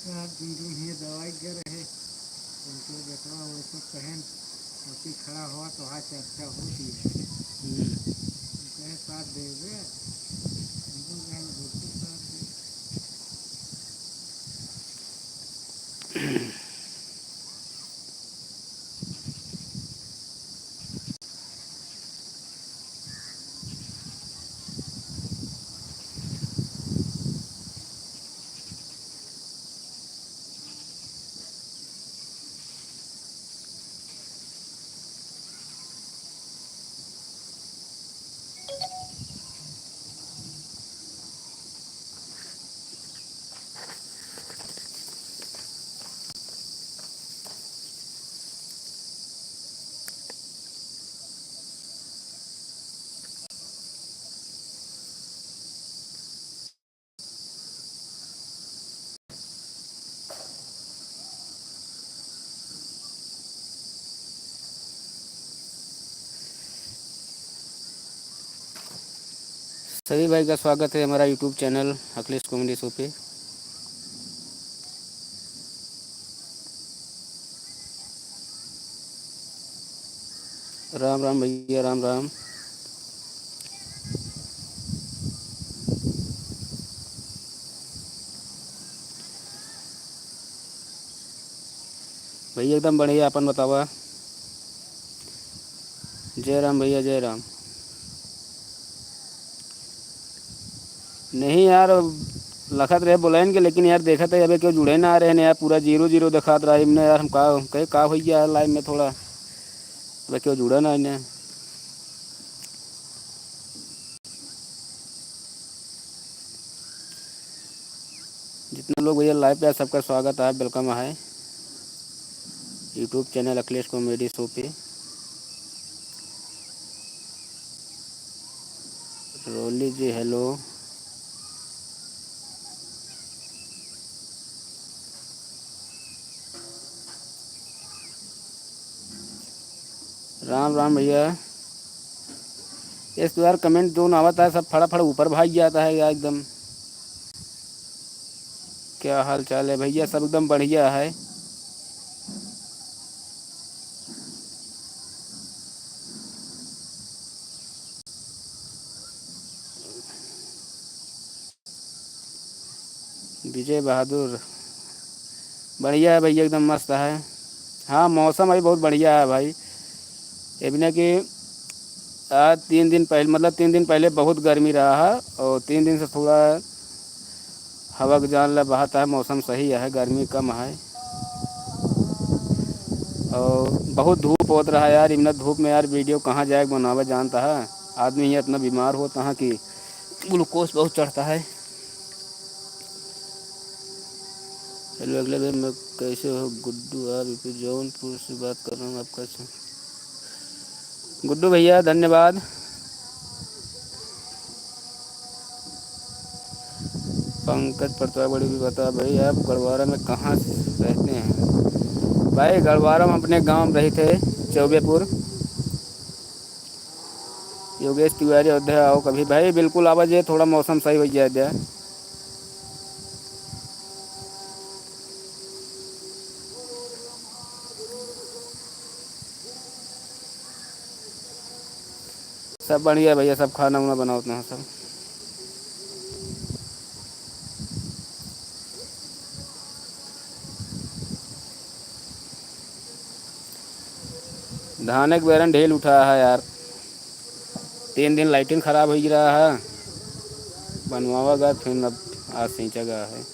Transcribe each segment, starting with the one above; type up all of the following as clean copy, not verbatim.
यार दिन ये दवाई दे रहे उनके बेटवा वो सब कहन अति खड़ा हुआ तो वहाँ चर्चा होती है कहे साथ दे दे बिल्कुल साथ दे। सभी भाई का स्वागत है हमारा YouTube channel Akhilesh comedy show पे। राम राम भैया, राम राम। भैया एकदम बढ़िया, अपन बतावा। जय राम भैया, जय राम। नहीं यार, लखत रहे बुलाएं के, लेकिन यार देखा था अभी क्यों जुड़े ना आ रहे हैं यार, पूरा 0-0 दिखात रहा है इमने यार। हम का हो गया यार लाइव में थोड़ा, अबे क्यों जुड़ा ना इन्हें। जितने लोग भैया लाइव पे सबका स्वागत है, वेलकम है YouTube channel Akhilesh comedy show पे। रोली जी हेलो। राम राम भैया। इस यार कमेंट जो आवता है सब फटाफट ऊपर भाग जाता है यार एकदम। क्या हाल चाल है भैया? सब एकदम बढ़िया है। विजय बहादुर बढ़िया है भैया, एकदम मस्त है। हाँ मौसम अभी बहुत बढ़िया है भाई। इबने कि आज 3 दिन पहले, मतलब 3 दिन पहले बहुत गर्मी रहा है, और 3 दिन से थोड़ा हवा का जान ला बहाता है, मौसम सही है, गर्मी कम है। और बहुत धूप होत रहा है यार, इमना धूप में यार वीडियो कहाँ जाए बनावे जानता है। आदमी ये इतना बीमार होता है कि ग्लूकोज बहुत चढ़ता है। हेलो अगले दिन मैं कैसे हो गुड्डू? आप जौनपुर से बात कर रहा हूँ, आप कैसे? गुड्डू भैया धन्यवाद। पंकज प्रताप बड़ी भी बता भाई, आप गढ़वारा में कहाँ रहते हैं? भाई गढ़वारा में अपने गांव में रहे थे, चौबेपुर। योगेश तिवारी अयोध्या आओ कभी भाई, बिल्कुल आवाज है, थोड़ा मौसम सही हो जाए। सब बढ़िया भैया, सब खाना वाना बनाते हैं सब। धान के बेरन ढेल उठा है यार, 3 दिन लाइटिंग खराब हो रहा है, बनवावा फिर अब आज सींचा है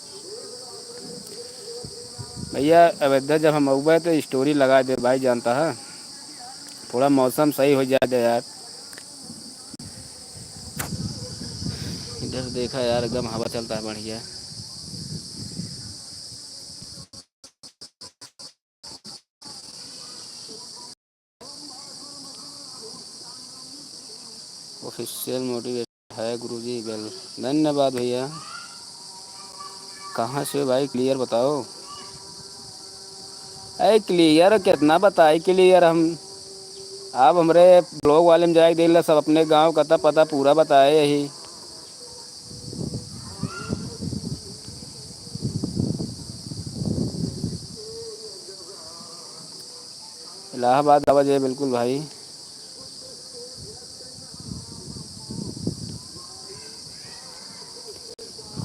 भैया। अयोध्या जब हम अबे तो स्टोरी लगा दे भाई, जानता है थोड़ा मौसम सही हो जाए यार। इधर देखा यार, एकदम हवा चलता है बढ़िया। ऑफिशियल मोटिवेशन है गुरुजी, वेल धन्यवाद भैया। कहाँ से भाई, क्लियर बताओ। अरे क्लियर कितना बताए क्लियर हम? आप हमारे ब्लॉग वाले में जाए देख, सब अपने गांव का पता पूरा बताए यही। इलाहाबाद आवाज है बिल्कुल भाई।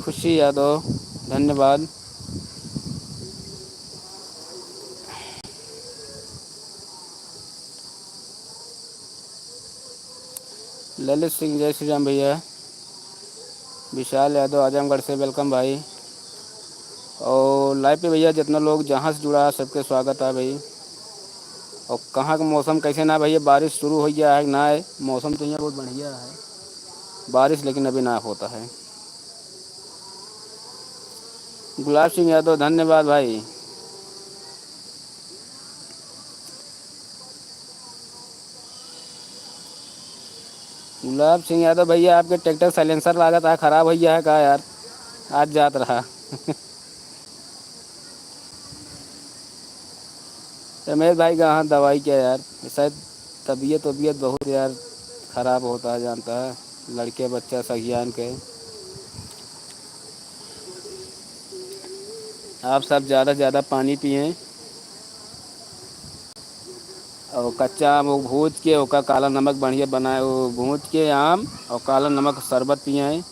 खुशी यादव धन्यवाद। ललित सिंह जय श्री राम भैया। विशाल यादव आजमगढ़ से वेलकम भाई। और लाइव पे भैया जितना लोग जहाँ से जुड़ा है सबके स्वागत है भाई। और कहाँ का मौसम कैसे ना भैया, बारिश शुरू हो गया है ना है? मौसम तो यहाँ बहुत बढ़िया है, बारिश लेकिन अभी ना होता है। गुलाब सिंह यादव धन्यवाद भाई। गुलाब सिंह यादव भैया आपके ट्रैक्टर साइलेंसर लागत है ख़राब हो गया है का यार, आज जात रहा। रमेश भाई का हाँ दवाई क्या यार, शायद तबीयत बहुत यार ख़राब होता है, जानता है लड़के बच्चा सगियान के। आप सब ज़्यादा से ज़्यादा पानी पिएं और कच्चा आम वो भूज के ओका काला नमक बढ़िया बनाए, वो भूज के आम और काला नमक शरबत पिएं।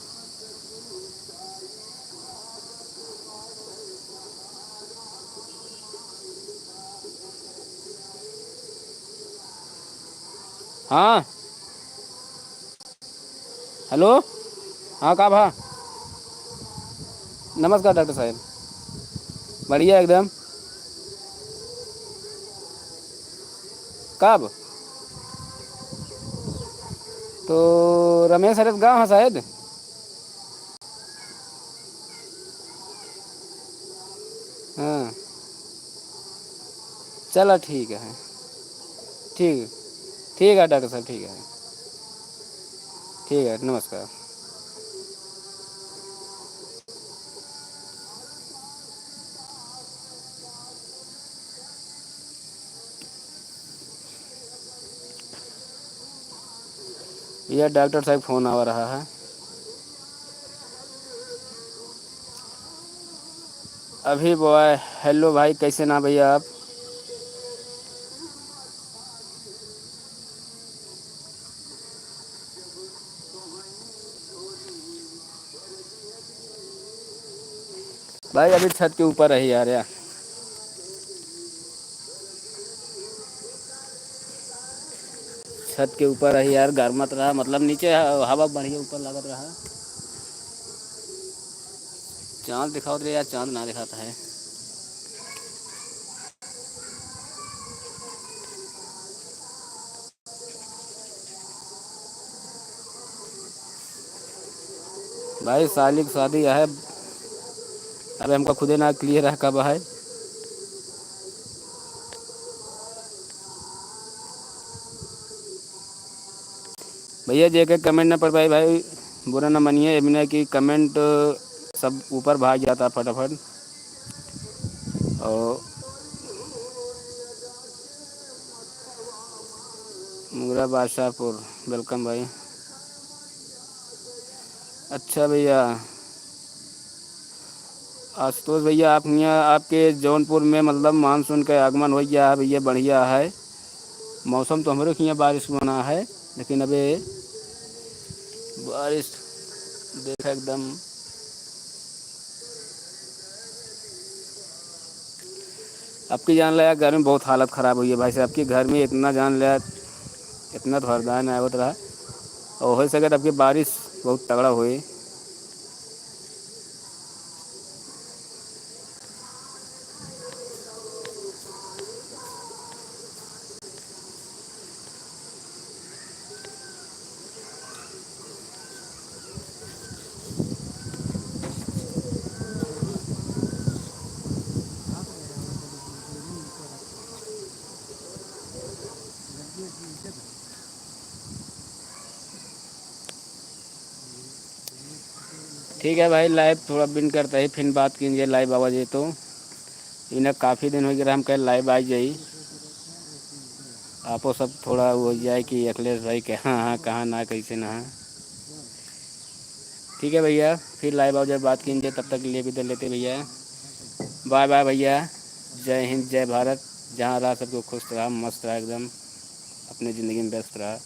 हाँ हेलो, हाँ का भा, नमस्कार डॉक्टर साहब, बढ़िया एकदम। कब? तो रमेश हरत गाँव है शायद। हाँ चलो ठीक है, ठीक, ठीक है डॉक्टर साहब, ठीक है, ठीक है, नमस्कार। यह डॉक्टर साहब फ़ोन आ रहा है। अभी बॉय हेलो भाई, कैसे ना भैया आप? भाई अभी छत के ऊपर रही यार, छत के ऊपर रही यार, गर्मत रहा, मतलब नीचे हवा बढ़िया ऊपर लगत रहा। चांद दिखाओ तो यार, चांद ना दिखाता है। भाई साली की शादी है, अबे हमको खुदे ना क्लियर है कब है। भैया जेके कमेंट ना पर भाई बुरा ना मानिए, अभिनय की कमेंट सब ऊपर भाग जाता फटाफट। और मुगरा बादशाहपुर वेलकम भाई। अच्छा भैया आशुतोष भैया, आप यहाँ आपके जौनपुर में मतलब मानसून का आगमन हो गया है भैया, बढ़िया है मौसम। तो हमारे यहाँ बारिश बना है, लेकिन अभी बारिश देखा एकदम। आपकी जान लिया घर में बहुत हालत ख़राब हुई है भाई साहब, आपके घर में इतना जान लिया, इतना तो हरदान आया होता रहा। और हो सके तो आपकी बारिश बहुत तगड़ा हुई। हाथ गया वो तो दूरी ऊपर रखा लड़की नीचे था। ठीक है भाई, लाइव थोड़ा बिन करता है, फिर बात कीजिए लाइव आवाज है तो। इन्हें काफ़ी दिन हो गया हम कह लाइव आ जाई, आपो सब थोड़ा वो हो जाए कि अखिलेश भाई कहाँ हाँ कहाँ ना कैसे ना। ठीक है भैया, फिर लाइव आओ जब बात कीजिए, तब तक के लिए भी दे लेते भैया। बाय बाय भैया, जय हिंद जय भारत। जहाँ रहा सबको खुश रहा, मस्त रहा, एकदम अपनी ज़िंदगी में व्यस्त रहा।